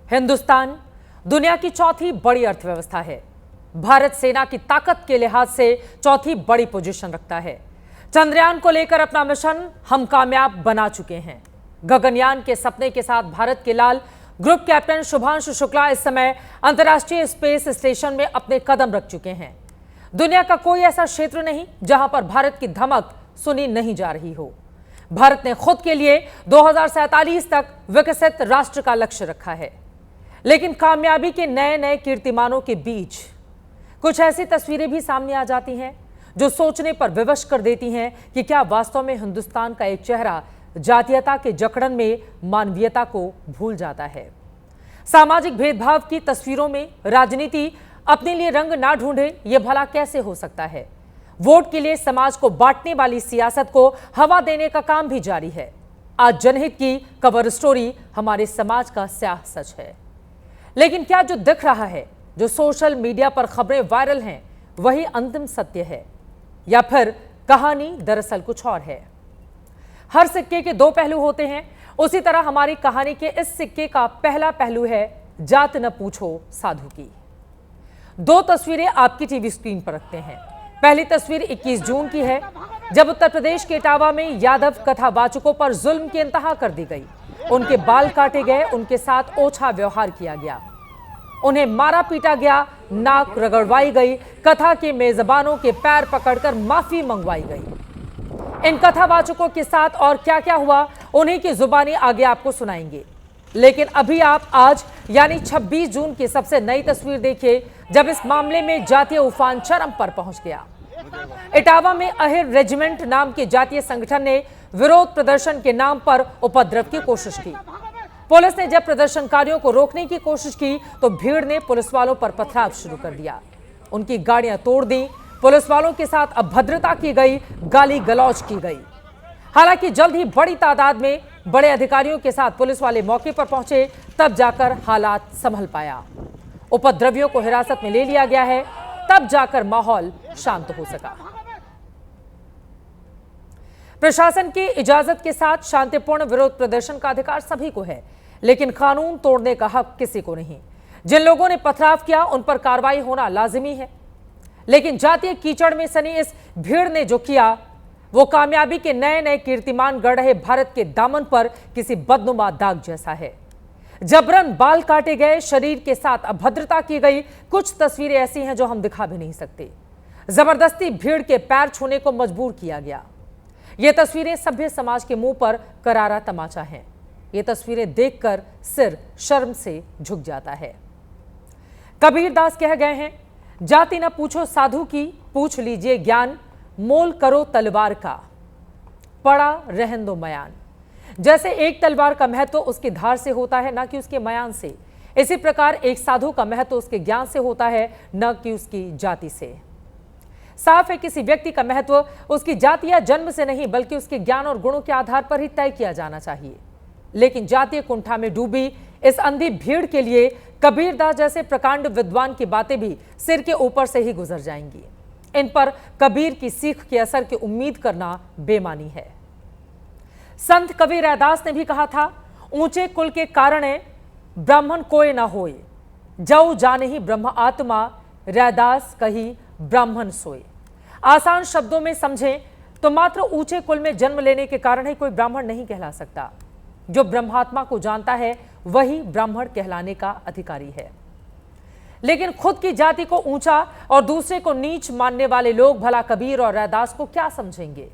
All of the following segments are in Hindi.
हिंदुस्तान दुनिया की चौथी बड़ी अर्थव्यवस्था है। भारत सेना की ताकत के लिहाज से चौथी बड़ी पोजीशन रखता है। चंद्रयान को लेकर अपना मिशन हम कामयाब बना चुके हैं। गगनयान के सपने के साथ भारत के लाल ग्रुप कैप्टन शुभांशु शुक्ला इस समय अंतर्राष्ट्रीय स्पेस स्टेशन में अपने कदम रख चुके हैं। दुनिया का कोई ऐसा क्षेत्र नहीं जहां पर भारत की धमक सुनी नहीं जा रही हो। भारत ने खुद के लिए 2047 तक विकसित राष्ट्र का लक्ष्य रखा है, लेकिन कामयाबी के नए नए कीर्तिमानों के बीच कुछ ऐसी तस्वीरें भी सामने आ जाती हैं जो सोचने पर विवश कर देती हैं कि क्या वास्तव में हिंदुस्तान का एक चेहरा जातीयता के जकड़न में मानवीयता को भूल जाता है। सामाजिक भेदभाव की तस्वीरों में राजनीति अपने लिए रंग ना ढूंढे, यह भला कैसे हो सकता है। वोट के लिए समाज को बांटने वाली सियासत को हवा देने का काम भी जारी है। आज जनहित की कवर स्टोरी हमारे समाज का स्याह सच है। लेकिन क्या जो दिख रहा है, जो सोशल मीडिया पर खबरें वायरल हैं, वही अंतिम सत्य है या फिर कहानी दरअसल कुछ और है। हर सिक्के के दो पहलू होते हैं, उसी तरह हमारी कहानी के इस सिक्के का पहला पहलू है जात न पूछो साधु की। दो तस्वीरें आपकी टीवी स्क्रीन पर रखते हैं। पहली तस्वीर 21 जून की है, जब उत्तर प्रदेश के इटावा में यादव कथावाचकों पर जुल्म की इंतहा कर दी गई। उनके बाल काटे गए, उनके साथ ओछा व्यवहार किया गया, उन्हें मारा पीटा गया, नाक रगड़वाई गई, कथा के मेजबानों के पैर पकड़कर माफी मंगवाई गई। इन कथावाचकों के साथ और क्या क्या हुआ, उन्हीं की जुबानी आगे आपको सुनाएंगे। लेकिन अभी आप आज यानी 26 जून की सबसे नई तस्वीर देखिए, जब इस मामले में जातीय उफान चरम पर पहुंच गया। इटावा में अहिर रेजिमेंट नाम के जातीय संगठन ने विरोध प्रदर्शन के नाम पर उपद्रव की कोशिश की। पुलिस ने जब प्रदर्शनकारियों को रोकने की कोशिश की तो भीड़ ने पुलिस वालों पर पथराव शुरू कर दिया। उनकी गाड़ियां तोड़ दी, पुलिस वालों के साथ अभद्रता की गई, गाली गलौज की गई। हालांकि जल्द ही बड़ी तादाद में बड़े अधिकारियों के साथ पुलिस वाले मौके पर पहुंचे, तब जाकर हालात संभल पाया। उपद्रवियों को हिरासत में ले लिया गया है, तब जाकर माहौल शांत हो सका। प्रशासन की इजाजत के साथ शांतिपूर्ण विरोध प्रदर्शन का अधिकार सभी को है, लेकिन कानून तोड़ने का हक किसी को नहीं। जिन लोगों ने पथराव किया उन पर कार्रवाई होना लाजिमी है, लेकिन जातीय कीचड़ में सनी इस भीड़ ने जो किया वो कामयाबी के नए नए कीर्तिमान गढ़ रहे भारत के दामन पर किसी बदनुमा दाग जैसा है। जबरन बाल काटे गए, शरीर के साथ अभद्रता की गई, कुछ तस्वीरें ऐसी हैं जो हम दिखा भी नहीं सकते। जबरदस्ती भीड़ के पैर छूने को मजबूर किया गया। ये तस्वीरें सभ्य समाज के मुंह पर करारा तमाचा हैं। ये तस्वीरें देखकर सिर शर्म से झुक जाता है। कबीरदास कह गए हैं, जाति न पूछो साधु की, पूछ लीजिए ज्ञान, मोल करो तलवार का, पड़ा रहन दो मयान। जैसे एक तलवार का महत्व उसकी धार से होता है, न कि उसके मयान से, इसी प्रकार एक साधु का महत्व उसके ज्ञान से होता है, न कि उसकी जाति से। साफ है, किसी व्यक्ति का महत्व उसकी जाति या जन्म से नहीं, बल्कि उसके ज्ञान और गुणों के आधार पर ही तय किया जाना चाहिए। लेकिन जातीय कुंठा में डूबी इस अंधी भीड़ के लिए कबीरदास जैसे प्रकांड विद्वान की बातें भी सिर के ऊपर से ही गुजर जाएंगी। इन पर कबीर की सीख के असर की उम्मीद करना बेमानी है। संत कबीर रैदास ने भी कहा था, ऊंचे कुल के कारण ब्राह्मण कोय न होए, जऊ जाने ही ब्रह्म आत्मा, रैदास कही ब्राह्मण सोए। आसान शब्दों में समझें तो मात्र ऊंचे कुल में जन्म लेने के कारण ही कोई ब्राह्मण नहीं कहला सकता। जो ब्रह्मात्मा को जानता है वही ब्राह्मण कहलाने का अधिकारी है। लेकिन खुद की जाति को ऊंचा और दूसरे को नीच मानने वाले लोग भला कबीर और रैदास को क्या समझेंगे।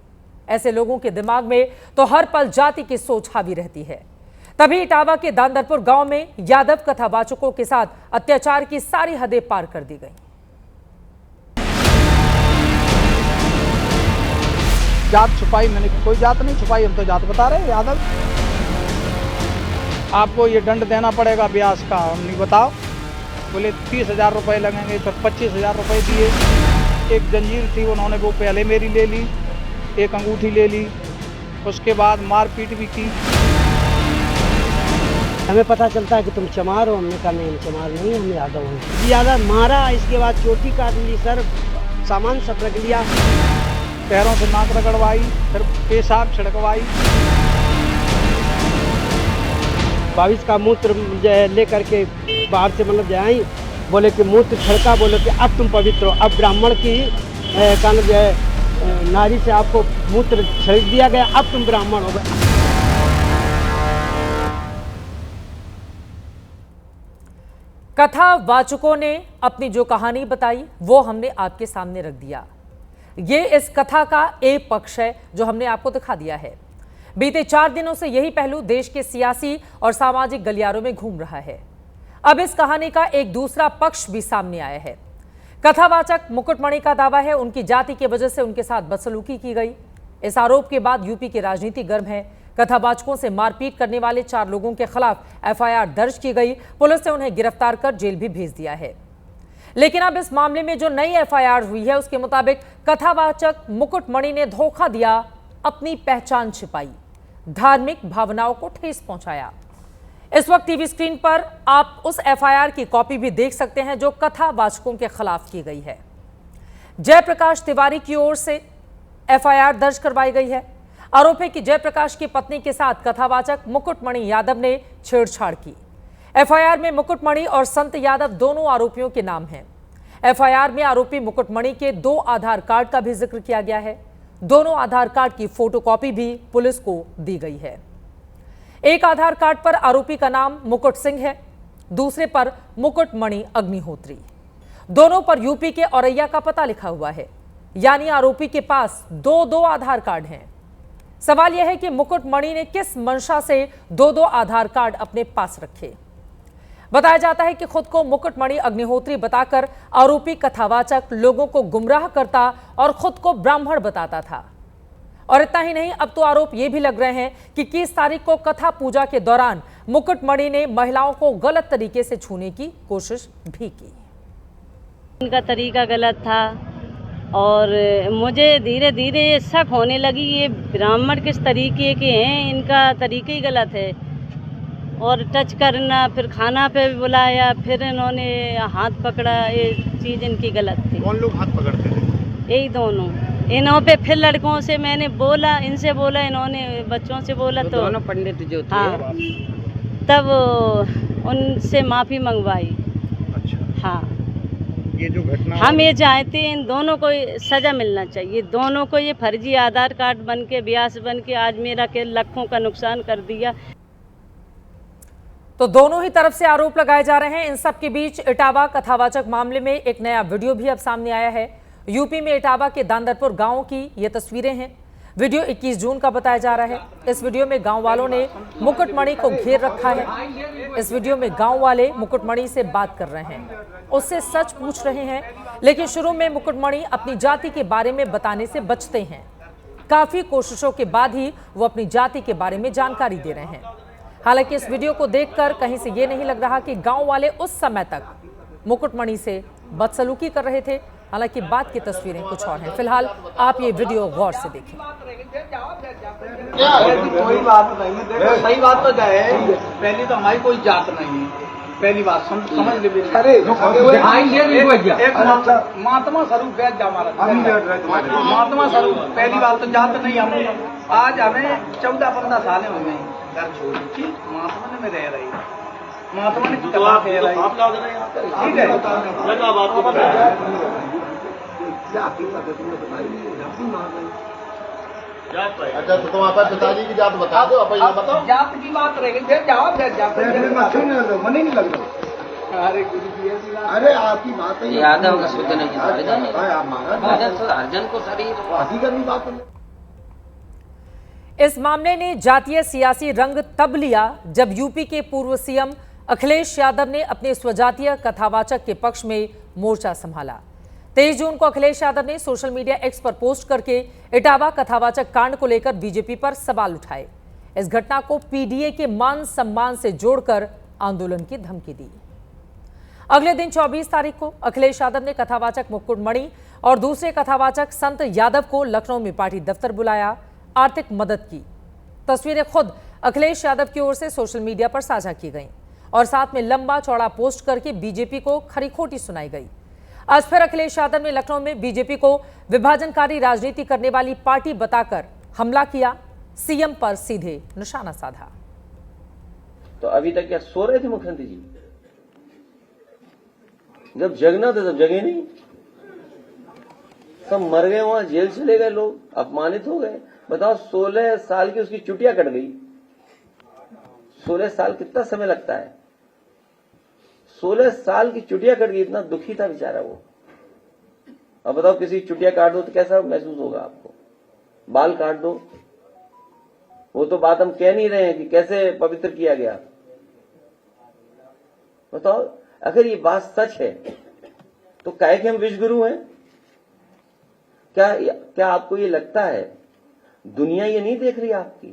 ऐसे लोगों के दिमाग में तो हर पल जाति की सोच हावी रहती है। तभी इटावा के दांदरपुर गांव में यादव कथावाचकों के साथ अत्याचार की सारी हदें पार कर दी गई। जात छुपाई, मैंने कोई जात नहीं छुपाई, हम तो जात बता रहे हैं यादव। आपको ये दंड देना पड़ेगा ब्याज का, हम नहीं बताओ। बोले 30,000 रुपये लगेंगे, फिर 25,000 रुपये दिए। एक जंजीर थी, उन्होंने वो पहले मेरी ले ली, एक अंगूठी ले ली, उसके बाद मारपीट भी की। हमें पता चलता है कि तुम चमार हो, हमने कहा नहीं हम चमार नहीं, हम यादव हैं। ज़्यादा मारा, इसके बाद चोटी काट ली, सर सामान सब रख लिया, पैरों से नाक रगड़वाई, फिर पेशाब छिड़कवाई। 22 का मूत्र जो है लेकर के बाहर से मतलब जो आई, बोले कि मूत्र छड़का, बोले कि अब तुम पवित्र हो। अब ब्राह्मण की कारण जो है नारी से आपको मूत्र छिड़क दिया गया, अब तुम ब्राह्मण हो गए। कथावाचकों ने अपनी जो कहानी बताई वो हमने आपके सामने रख दिया। ये इस कथा का एक पक्ष है जो हमने आपको दिखा दिया है। बीते 4 दिनों से यही पहलू देश के सियासी और सामाजिक गलियारों में घूम रहा है। अब इस कहानी का एक दूसरा पक्ष भी सामने आया है। कथावाचक मुकुटमणि का दावा है उनकी जाति की वजह से उनके साथ बदसलूकी की गई। इस आरोप के बाद यूपी की राजनीति गर्म है। कथावाचकों से मारपीट करने वाले 4 लोगों के खिलाफ एफआईआर दर्ज की गई। पुलिस ने उन्हें गिरफ्तार कर जेल भी भेज दिया है। लेकिन अब इस मामले में जो नई एफआईआर हुई है उसके मुताबिक कथावाचक मुकुटमणि ने धोखा दिया, अपनी पहचान छिपाई, धार्मिक भावनाओं को ठेस पहुंचाया। इस वक्त टीवी स्क्रीन पर आप उस एफआईआर की कॉपी भी देख सकते हैं जो कथावाचकों के खिलाफ की गई है। जयप्रकाश तिवारी की ओर से एफआईआर दर्ज करवाई गई है। आरोप है कि जयप्रकाश की पत्नी के साथ कथावाचक मुकुटमणि यादव ने छेड़छाड़ की। एफआईआर में मुकुटमणि और संत यादव दोनों आरोपियों के नाम हैं। एफआईआर में आरोपी मुकुटमणि के 2 आधार कार्ड का भी जिक्र किया गया है। दोनों आधार कार्ड की फोटोकॉपी भी पुलिस को दी गई है। एक आधार कार्ड पर आरोपी का नाम मुकुट सिंह है, दूसरे पर मुकुटमणि अग्निहोत्री। दोनों पर यूपी के औरैया का पता लिखा हुआ है, यानी आरोपी के पास 2 आधार कार्ड हैं। सवाल यह है कि मुकुटमणि ने किस मंशा से 2 आधार कार्ड अपने पास रखे। बताया जाता है कि खुद को मुकुटमणि अग्निहोत्री बताकर आरोपी कथावाचक लोगों को गुमराह करता और खुद को ब्राह्मण बताता था। और इतना ही नहीं, अब तो आरोप ये भी लग रहे हैं कि 21 तारीख को कथा पूजा के दौरान मुकुटमणि ने महिलाओं को गलत तरीके से छूने की कोशिश भी की। इनका तरीका गलत था और मुझे धीरे धीरे ये शक होने लगी ये ब्राह्मण किस तरीके के हैं, इनका तरीका ही गलत है। और टच करना, फिर खाना पे भी बुलाया, फिर इन्होंने हाथ पकड़ा, ये चीज़ इनकी गलत थी। कौन लोग हाथ पकड़ते थे? यही दोनों। इन्हों पे फिर लड़कों से मैंने बोला, इनसे बोला, इन्होंने बच्चों से बोला, तो दोनों पंडित जो थे, हाँ, तब उनसे माफ़ी मंगवाई। अच्छा। हाँ, ये जो घटना हम ये चाहते हैं इन दोनों को सज़ा मिलना चाहिए। दोनों को ये फर्जी आधार कार्ड बन के, ब्यास बन के आज मेरा के लाखों का नुकसान कर दिया। तो दोनों ही तरफ से आरोप लगाए जा रहे हैं। इन सब के बीच इटावा कथावाचक मामले में एक नया वीडियो भी अब सामने आया है। यूपी में इटावा के दांदरपुर गांव की ये तस्वीरें हैं। वीडियो 21 जून का बताया जा रहा है। इस वीडियो में गांव वालों ने मुकुटमणि को घेर रखा है। इस वीडियो में गांव वाले मुकुटमणि से बात कर रहे हैं, उससे सच पूछ रहे हैं, लेकिन शुरू में मुकुटमणि अपनी जाति के बारे में बताने से बचते हैं। काफी कोशिशों के बाद ही वो अपनी जाति के बारे में जानकारी दे रहे हैं। हालांकि इस वीडियो को देखकर कहीं से ये नहीं लग रहा कि गांव वाले उस समय तक मुकुटमणि से बदसलूकी कर रहे थे। हालांकि बात की तस्वीरें कुछ और हैं। फिलहाल आप ये वीडियो गौर से देखें। कोई बात नहीं है, देखो सही बात तो जाए, पहली तो हमारी कोई जात नहीं है। पहली बात समझ ले। अरे एक महात्मा स्वरूप है हमारा, महात्मा स्वरूप। पहली बात तो जात नहीं, हम आज हमें 14-15 साल हो गए घर छोड़ के महात्मा में रह रही है। महात्मा ने ठीक है। अच्छा, तो तुम्हारे पिताजी की जात बता दो। अब ये बताओ, जात की बात रहेगी, जाओ मन ही नहीं लग रहा। अरे अरे आपकी बात है, यादव का शुद्ध नहीं अर्जन को शरीर करनी बात है। इस मामले ने जातीय सियासी रंग तब लिया जब यूपी के पूर्व सीएम अखिलेश यादव ने अपने स्वजातीय कथावाचक के पक्ष में मोर्चा संभाला। 23 जून को अखिलेश यादव ने सोशल मीडिया एक्स पर पोस्ट करके इटावा कथावाचक कांड को लेकर बीजेपी पर सवाल उठाए। इस घटना को पीडीए के मान सम्मान से जोड़कर आंदोलन की धमकी दी। अगले दिन 24 तारीख को अखिलेश यादव ने कथावाचक मुकुटमणि और दूसरे कथावाचक संत यादव को लखनऊ में पार्टी दफ्तर बुलाया, आर्थिक मदद की। तस्वीरें खुद अखिलेश यादव की ओर से सोशल मीडिया पर साझा की गईं और साथ में लंबा चौड़ा पोस्ट करके बीजेपी को खरी खोटी सुनाई गई। आज फिर अखिलेश यादव ने लखनऊ में बीजेपी को विभाजनकारी राजनीति करने वाली पार्टी बताकर हमला किया, सीएम पर सीधे निशाना साधा। तो अभी तक क्या सो रहे थे मुख्यमंत्री जी? जब जगना था तब जगे नहीं, सब मर गए, वहां जेल चले गए लोग, अपमानित हो गए। बताओ 16 साल की उसकी चुटिया कट गई। 16 साल कितना समय लगता है? 16 साल की चुटिया कट गई, इतना दुखी था बेचारा वो। अब बताओ किसी चुटिया काट दो तो कैसा महसूस होगा आपको? बाल काट दो, वो तो बात हम कह नहीं रहे हैं कि कैसे पवित्र किया गया। बताओ अगर ये बात सच है तो काहे कि हम विश्वगुरु हैं? क्या आपको ये लगता है दुनिया ये नहीं देख रही आपकी?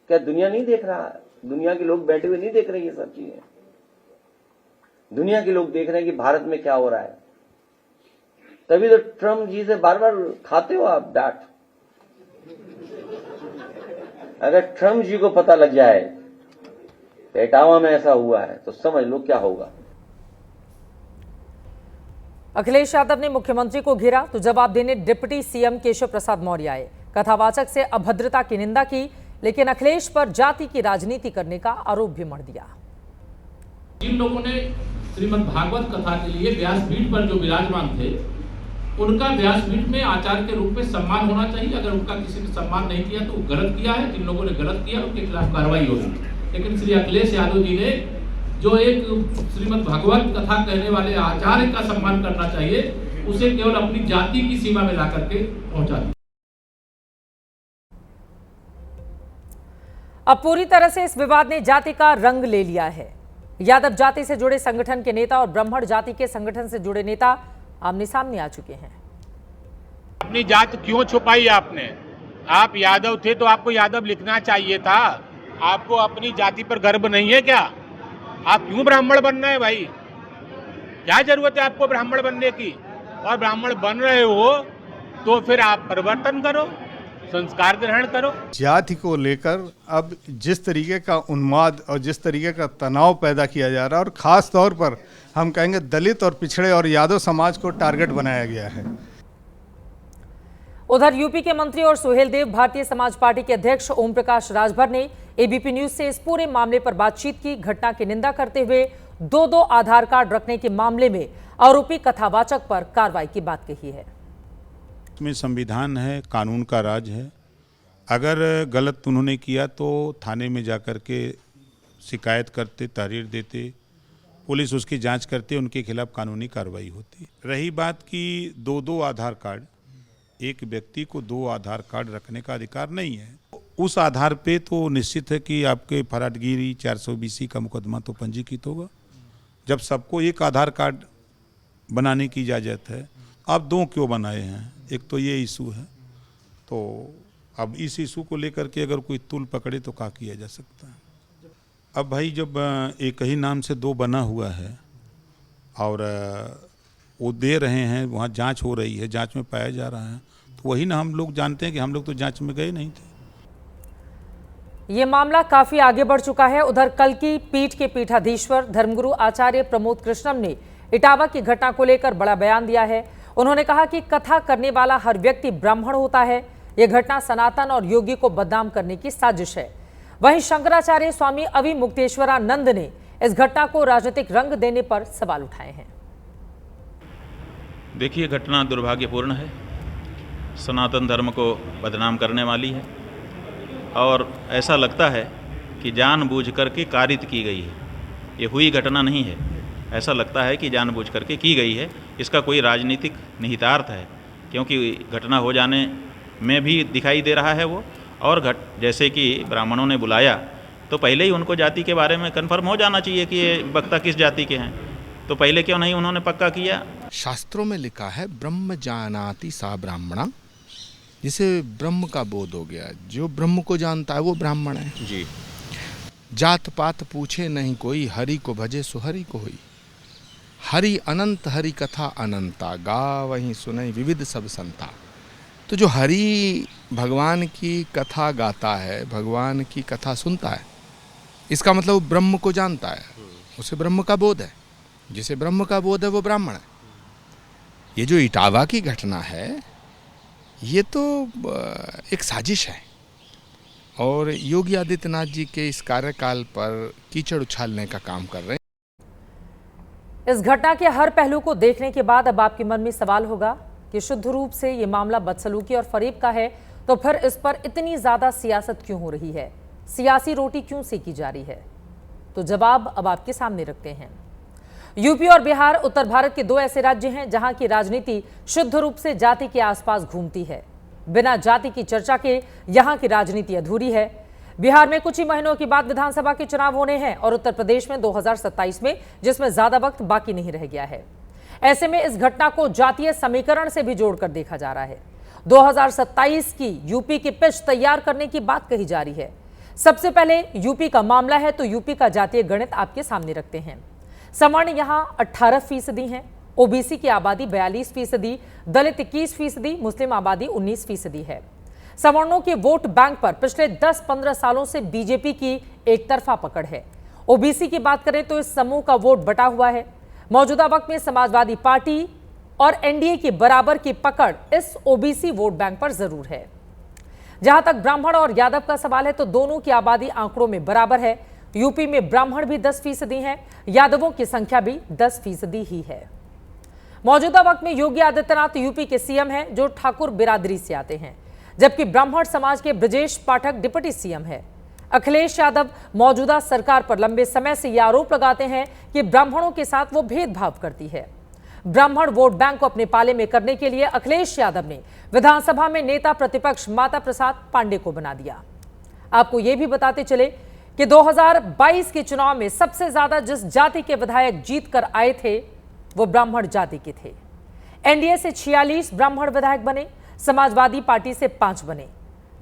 क्या दुनिया नहीं देख रहा? दुनिया के लोग बैठे हुए नहीं देख रहे ये सब चीजें? दुनिया के लोग देख रहे हैं कि भारत में क्या हो रहा है। तभी तो ट्रम्प जी से बार बार खाते हो आप डांट। अगर ट्रम्प जी को पता लग जाए इटावा में ऐसा हुआ है तो समझ लो क्या होगा। अखिलेश यादव ने मुख्यमंत्री को घेरा तो जवाब देने डिप्टी सीएम केशव प्रसाद मौर्य आए। कथावाचक से अभद्रता की निंदा की, लेकिन अखिलेश पर जाति की राजनीति करने का आरोप भी मढ़ दिया। जिन लोगों ने श्रीमद् भागवत कथा के लिए व्यासपीठ पर जो विराजमान थे, उनका व्यासपीठ में आचार्य के रूप में सम्मान होना चाहिए। अगर उनका किसी ने सम्मान नहीं किया तो गलत किया है। जिन लोगों ने गलत किया उनके खिलाफ कार्रवाई होगी। लेकिन श्री अखिलेश यादव जी ने जो एक श्रीमद् भागवत कथा कहने वाले आचार्य का सम्मान करना चाहिए, उसे केवल अपनी जाति की सीमा में ला करके पहुंचा दिया। अब पूरी तरह से इस विवाद ने जाति का रंग ले लिया है। यादव जाति से जुड़े संगठन के नेता और ब्राह्मण जाति के संगठन से जुड़े नेता आमने सामने आ चुके हैं। अपनी जात क्यों छुपाई आपने? आप यादव थे तो आपको यादव लिखना चाहिए था। आपको अपनी जाति पर गर्व नहीं है क्या? आप क्यों ब्राह्मण बन रहे हैं भाई? क्या जरूरत है आपको ब्राह्मण बनने की? और ब्राह्मण बन रहे हो तो फिर आप परिवर्तन करो, संस्कार ग्रहण करो। जाति को लेकर अब जिस तरीके का उन्माद और जिस तरीके का तनाव पैदा किया जा रहा है, और खास तौर पर हम कहेंगे दलित और पिछड़े और यादव समाज को टारगेट बनाया गया है। उधर यूपी के मंत्री और सुहेलदेव भारतीय समाज पार्टी के अध्यक्ष ओम प्रकाश राजभर ने एबीपी न्यूज से इस पूरे मामले पर बातचीत की। घटना की निंदा करते हुए दो आधार कार्ड रखने के मामले में आरोपी कथावाचक पर कार्रवाई की बात कही है। इसमें संविधान है, कानून का राज है। अगर गलत उन्होंने किया तो थाने में जाकर के शिकायत करते, तहरीर देते, पुलिस उसकी जांच करती, उनके खिलाफ कानूनी कार्रवाई होती। रही बात कि दो आधार कार्ड, एक व्यक्ति को 2 आधार कार्ड रखने का अधिकार नहीं है। उस आधार पे तो निश्चित है कि आपके फराडगिरी 420 का मुकदमा तो पंजीकृत होगा। जब सबको एक आधार कार्ड बनाने की इजाज़त है, आप 2 क्यों बनाए हैं? एक तो ये इशू है। तो अब इस इशू को लेकर के अगर कोई तुल पकड़े तो क्या किया जा सकता है? अब भाई जब एक ही नाम से 2 बना हुआ है और वो दे रहे हैं, वहाँ जांच हो रही है, जांच में पाया जा रहा है, तो वही ना हम लोग जानते हैं कि हम लोग तो जांच में गए नहीं थे। ये मामला काफी आगे बढ़ चुका है। उधर कल की पीठ के पीठाधीश्वर धर्मगुरु आचार्य प्रमोद कृष्णम ने इटावा की घटना को लेकर बड़ा बयान दिया है। उन्होंने कहा कि कथा करने वाला हर व्यक्ति ब्राह्मण होता है। यह घटना सनातन और योगी को बदनाम करने की साजिश है। वहीं शंकराचार्य स्वामी अविमुक्तेश्वरानंद ने इस घटना को राजनीतिक रंग देने पर सवाल उठाए हैं। देखिए, घटना दुर्भाग्यपूर्ण है, सनातन धर्म को बदनाम करने वाली है और ऐसा लगता है कि जानबूझ करके कारित की गई है। ये हुई घटना नहीं है, ऐसा लगता है कि जानबूझ करके की गई है। इसका कोई राजनीतिक निहितार्थ है, क्योंकि घटना हो जाने में भी दिखाई दे रहा है वो। और जैसे कि ब्राह्मणों ने बुलाया तो पहले ही उनको जाति के बारे में कन्फर्म हो जाना चाहिए कि ये वक्ता किस जाति के हैं, तो पहले क्यों नहीं उन्होंने पक्का किया? शास्त्रों में लिखा है ब्रह्म जानाति सा ब्राह्मणा, जिसे ब्रह्म का बोध हो गया, जो ब्रह्म को जानता है वो ब्राह्मण है जी। जात पात पूछे नहीं कोई, हरि को भजे सो हरि को होई। हरि अनंत हरि कथा अनंता, गा वहीं सुनई विविध सब संता। तो जो हरि भगवान की कथा गाता है, भगवान की कथा सुनता है, इसका मतलब वो ब्रह्म को जानता है, उसे ब्रह्म का बोध है। जिसे ब्रह्म का बोध है वो ब्राह्मण है। ये जो इटावा की घटना है, ये तो एक साजिश है। और योगी आदित्यनाथ जी के इस कार्यकाल पर कीचड़ उछालने का काम कर रहे हैं। इस घटना के हर पहलू को देखने के बाद अब आपके मन में सवाल होगा कि शुद्ध रूप से ये मामला बदसलूकी और फरेब का है, तो फिर इस पर इतनी ज्यादा सियासत क्यों हो रही है, सियासी रोटी क्यों सेकी जा रही है? तो जवाब अब आपके सामने रखते हैं। यूपी और बिहार उत्तर भारत के दो ऐसे राज्य हैं जहां की राजनीति शुद्ध रूप से जाति के आसपास घूमती है। बिना जाति की चर्चा के यहां की राजनीति अधूरी है। बिहार में कुछ ही महीनों के बाद विधानसभा के चुनाव होने हैं और उत्तर प्रदेश में 2027 में, जिसमें ज्यादा वक्त बाकी नहीं रह गया है। ऐसे में इस घटना को जातीय समीकरण से भी जोड़कर देखा जा रहा है। 2027 की यूपी की पिच तैयार करने की बात कही जा रही है। सबसे पहले यूपी का मामला है तो यूपी का जातीय गणित आपके सामने रखते हैं। सवर्ण यहां 18% हैं, ओबीसी की आबादी 42%, दलित 21%, मुस्लिम आबादी 19% है। सवर्णों के वोट बैंक पर पिछले 10-15 सालों से बीजेपी की एक तरफा पकड़ है। ओबीसी की बात करें तो इस समूह का वोट बटा हुआ है। मौजूदा वक्त में समाजवादी पार्टी और एनडीए की बराबर की पकड़ इस ओबीसी वोट बैंक पर जरूर है। जहां तक ब्राह्मण और यादव का सवाल है तो दोनों की आबादी आंकड़ों में बराबर है। यूपी में ब्राह्मण भी 10% हैं, यादवों की संख्या भी 10% ही है। मौजूदा वक्त में योगी आदित्यनाथ यूपी के सीएम हैं जो ठाकुर बिरादरी से आते हैं, जबकि ब्राह्मण समाज के ब्रजेश पाठक डिप्टी सीएम है। अखिलेश यादव मौजूदा सरकार पर लंबे समय से यह आरोप लगाते हैं कि ब्राह्मणों के साथ वो भेदभाव करती है। ब्राह्मण वोट बैंक को अपने पाले में करने के लिए अखिलेश यादव ने विधानसभा में नेता प्रतिपक्ष माता प्रसाद पांडे को बना दिया। आपको यह भी बताते चले कि 2022 के चुनाव में सबसे ज्यादा जिस जाति के विधायक जीत कर आए थे वो ब्राह्मण जाति के थे। एनडीए से 46 ब्राह्मण विधायक बने, समाजवादी पार्टी से 5 बने।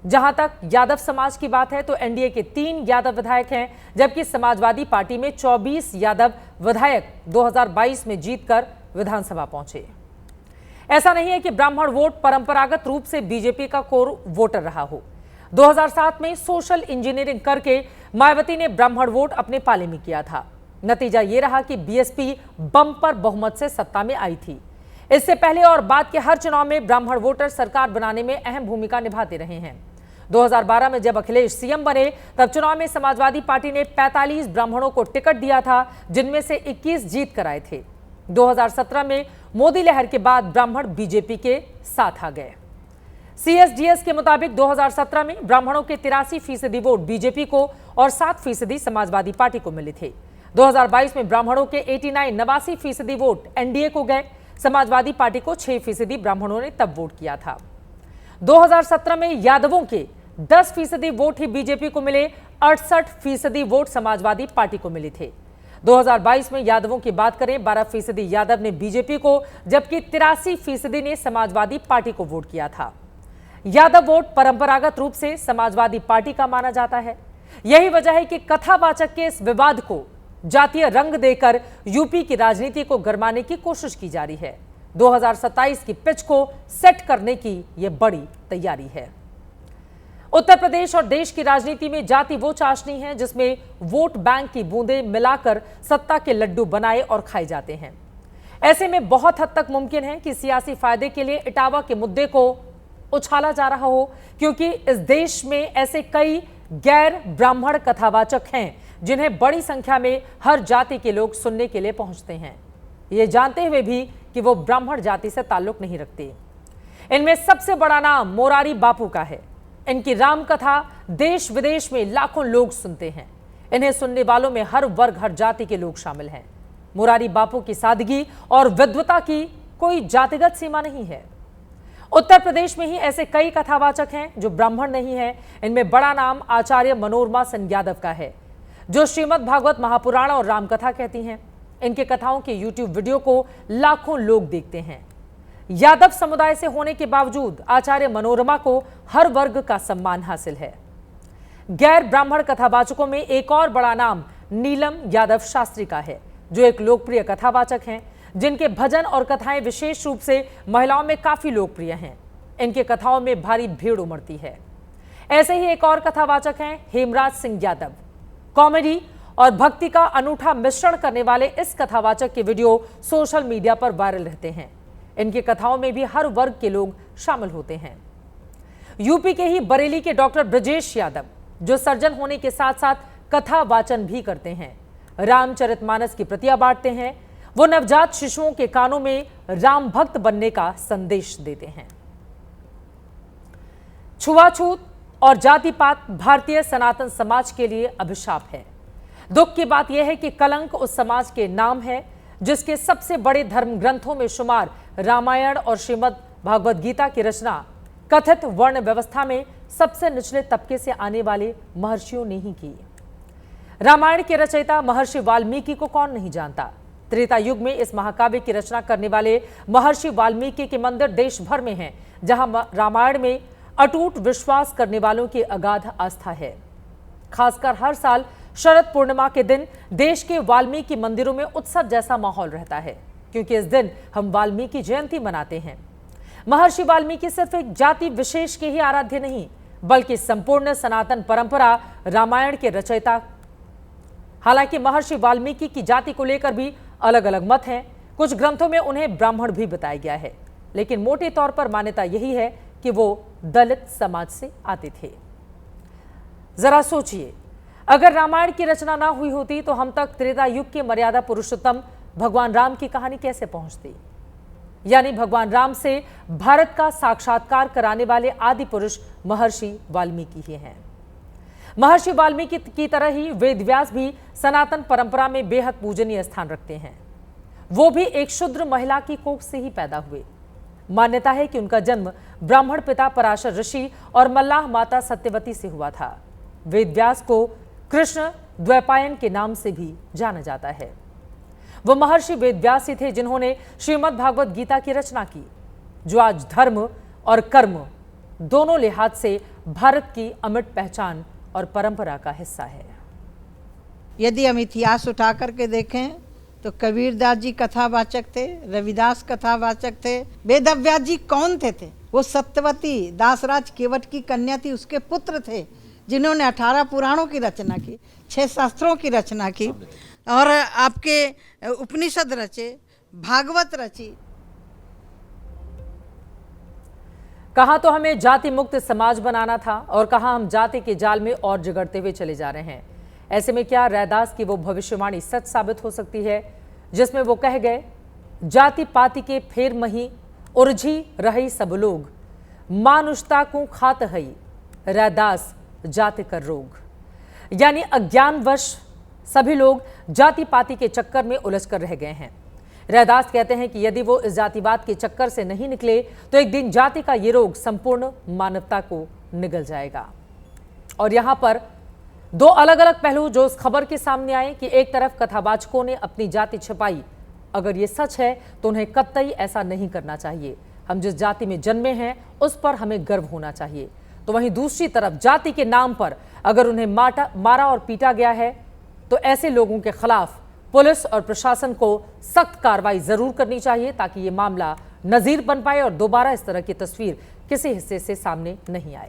जहां तक यादव समाज की बात है तो एनडीए के 3 यादव विधायक हैं, जबकि समाजवादी पार्टी में 24 यादव विधायक 2022 में जीतकर विधानसभा पहुंचे। ऐसा नहीं है कि ब्राह्मण वोट परंपरागत रूप से बीजेपी का कोर वोटर रहा हो। 2007 में सोशल इंजीनियरिंग करके मायावती ने ब्राह्मण वोट अपने पाले में किया था। नतीजा ये रहा कि बीएसपी बम्पर बहुमत से सत्ता में आई थी। इससे पहले और बाद के हर चुनाव में ब्राह्मण वोटर सरकार बनाने में अहम भूमिका निभाते रहे हैं। 2012 में जब अखिलेश सीएम बने तब चुनाव में समाजवादी पार्टी ने 45 ब्राह्मणों को टिकट दिया था, जिनमें से 21 जीत कर आए थे। 2017 में मोदी लहर के बाद ब्राह्मण बीजेपी के साथ आ गए। सीएसडीएस के मुताबिक 2017 में ब्राह्मणों के 83% वोट बीजेपी को और 7% समाजवादी पार्टी को मिले थे। 2022 में ब्राह्मणों के 89% वोट एनडीए को गए। समाजवादी पार्टी को 6% ब्राह्मणों ने तब वोट किया था। 2017 में यादवों के 10% वोट ही बीजेपी को मिले, 68% वोट समाजवादी पार्टी को मिले थे। 2022 में यादवों की बात करें, 12% यादव ने बीजेपी को, जबकि 83% ने समाजवादी पार्टी को वोट किया था। यादव वोट परंपरागत रूप से समाजवादी पार्टी का माना जाता है। यही वजह है कि कथावाचक के इस विवाद को जातीय रंग देकर यूपी की राजनीति को गरमाने की कोशिश की जा रही है। 2027 की पिच को सेट करने की यह बड़ी तैयारी है। उत्तर प्रदेश और देश की राजनीति में जाति वो चाशनी है जिसमें वोट बैंक की बूंदें मिलाकर सत्ता के लड्डू बनाए और खाए जाते हैं। ऐसे में बहुत हद तक मुमकिन है कि सियासी फायदे के लिए इटावा के मुद्दे को उछाला जा रहा हो, क्योंकि इस देश में ऐसे कई गैर ब्राह्मण कथावाचक हैं जिन्हें बड़ी संख्या में हर जाति के लोग सुनने के लिए पहुंचते हैं, ये जानते हुए भी कि वो ब्राह्मण जाति से ताल्लुक नहीं रखते। इनमें सबसे बड़ा नाम मोरारी बापू का है। इनकी राम कथा देश विदेश में लाखों लोग सुनते हैं। इन्हें सुनने वालों में हर वर्ग हर जाति के लोग शामिल हैं। मोरारी बापू की सादगी और विद्वता की कोई जातिगत सीमा नहीं है। उत्तर प्रदेश में ही ऐसे कई कथावाचक हैं जो ब्राह्मण नहीं हैं। इनमें बड़ा नाम आचार्य मनोरमा सेन यादव का है, जो श्रीमद् भागवत महापुराण और रामकथा कहती हैं। इनके कथाओं के यूट्यूब वीडियो को लाखों लोग देखते हैं। यादव समुदाय से होने के बावजूद आचार्य मनोरमा को हर वर्ग का सम्मान हासिल है। गैर ब्राह्मण कथावाचकों में एक और बड़ा नाम नीलम यादव शास्त्री का है, जो एक लोकप्रिय कथावाचक हैं जिनके भजन और कथाएं विशेष रूप से महिलाओं में काफी लोकप्रिय हैं। इनके कथाओं में भारी भीड़ उमड़ती है। ऐसे ही एक और कथावाचक हैं हेमराज सिंह यादव। कॉमेडी और भक्ति का अनूठा मिश्रण करने वाले इस कथावाचक के वीडियो सोशल मीडिया पर वायरल रहते हैं। इनकी कथाओं में भी हर वर्ग के लोग शामिल होते हैं। यूपी के ही बरेली के डॉक्टर ब्रजेश यादव जो सर्जन होने के साथ साथ कथा वाचन भी करते हैं, रामचरितमानस की प्रतियां बांटते हैं। वो नवजात शिशुओं के कानों में राम भक्त बनने का संदेश देते हैं। छुआछूत और जाति पात भारतीय सनातन समाज के लिए अभिशाप है। दुख की बात यह है कि कलंक उस समाज के नाम है जिसके सबसे बड़े धर्म ग्रंथों में शुमार रामायण और श्रीमद् भागवत गीता की रचना कथित वर्ण व्यवस्था में सबसे निचले तबके से आने वाले महर्षियों ने ही की। रामायण के रचयिता महर्षि वाल्मीकि को कौन नहीं जानता। त्रेता युग में इस महाकाव्य की रचना करने वाले महर्षि वाल्मीकि के मंदिर देश भर में हैं, जहां रामायण में अटूट विश्वास करने वालों की अगाध आस्था है। खासकर हर साल शरद पूर्णिमा के दिन देश के वाल्मीकि मंदिरों में उत्सव जैसा माहौल रहता है, क्योंकि इस दिन हम वाल्मीकि जयंती मनाते हैं। महर्षि वाल्मीकि सिर्फ एक जाति विशेष के ही आराध्य नहीं, बल्कि संपूर्ण सनातन परंपरा रामायण के रचयिता। हालांकि महर्षि वाल्मीकि की जाति को लेकर भी अलग अलग मत हैं। कुछ ग्रंथों में उन्हें ब्राह्मण भी बताया गया है, लेकिन मोटे तौर पर मान्यता यही है कि वो दलित समाज से आते थे। जरा सोचिए, अगर रामायण की रचना ना हुई होती तो हम तक त्रेता युग के मर्यादा पुरुषोत्तम भगवान राम की कहानी कैसे पहुंचती। यानी भगवान राम से भारत का साक्षात्कार कराने वाले आदि पुरुष महर्षि वाल्मीकि ही हैं। महर्षि वाल्मीकि की तरह ही वेदव्यास भी सनातन परंपरा में बेहद पूजनीय स्थान रखते हैं। वो भी एक शूद्र महिला की कोख से ही पैदा हुए। मान्यता है कि उनका जन्म ब्राह्मण पिता पराशर ऋषि और मल्लाह माता सत्यवती से हुआ था। वेदव्यास को कृष्ण द्वैपायन के नाम से भी जाना जाता है। वो महर्षि वेदव्यास ही थे जिन्होंने श्रीमद् भागवत गीता की रचना की, जो आज धर्म और कर्म दोनों लिहाज से भारत की अमिट पहचान और परंपरा का हिस्सा है। यदि हम इतिहास उठा करके देखें तो कबीरदास जी कथावाचक थे, रविदास कथावाचक थे। वेदव्यास जी कौन थे? वो सत्यवती दासराज केवट की कन्या थी, उसके पुत्र थे, जिन्होंने 18 पुराणों की रचना की, 6 शास्त्रों की रचना की और आपके उपनिषद रचे, भागवत रची। कहा तो हमें जाति मुक्त समाज बनाना था और कहा हम जाति के जाल में और जगड़ते हुए चले जा रहे हैं। ऐसे में क्या रैदास की वो भविष्यवाणी सच साबित हो सकती है जिसमें वो कह गए, जाति पाति के फेर मही उर्झी रही सब लोग, मानुषता को खात हई रैदास जाति कर रोग। यानी अज्ञानवश सभी लोग जाति पाति के चक्कर में उलझ कर रह गए हैं। रैदास कहते हैं कि यदि वो इस जातिवाद के चक्कर से नहीं निकले तो एक दिन जाति का ये रोग संपूर्ण मानवता को निगल जाएगा। और यहाँ पर 2 अलग अलग पहलू जो उस खबर के सामने आए कि एक तरफ कथावाचकों ने अपनी जाति छिपाई। अगर ये सच है तो उन्हें कतई ऐसा नहीं करना चाहिए। हम जिस जाति में जन्मे हैं उस पर हमें गर्व होना चाहिए। तो वहीं दूसरी तरफ जाति के नाम पर अगर उन्हें मारा और पीटा गया है तो ऐसे लोगों के खिलाफ पुलिस और प्रशासन को सख्त कार्रवाई जरूर करनी चाहिए, ताकि ये मामला नजीर बन पाए और दोबारा इस तरह की तस्वीर किसी हिस्से से सामने नहीं आए।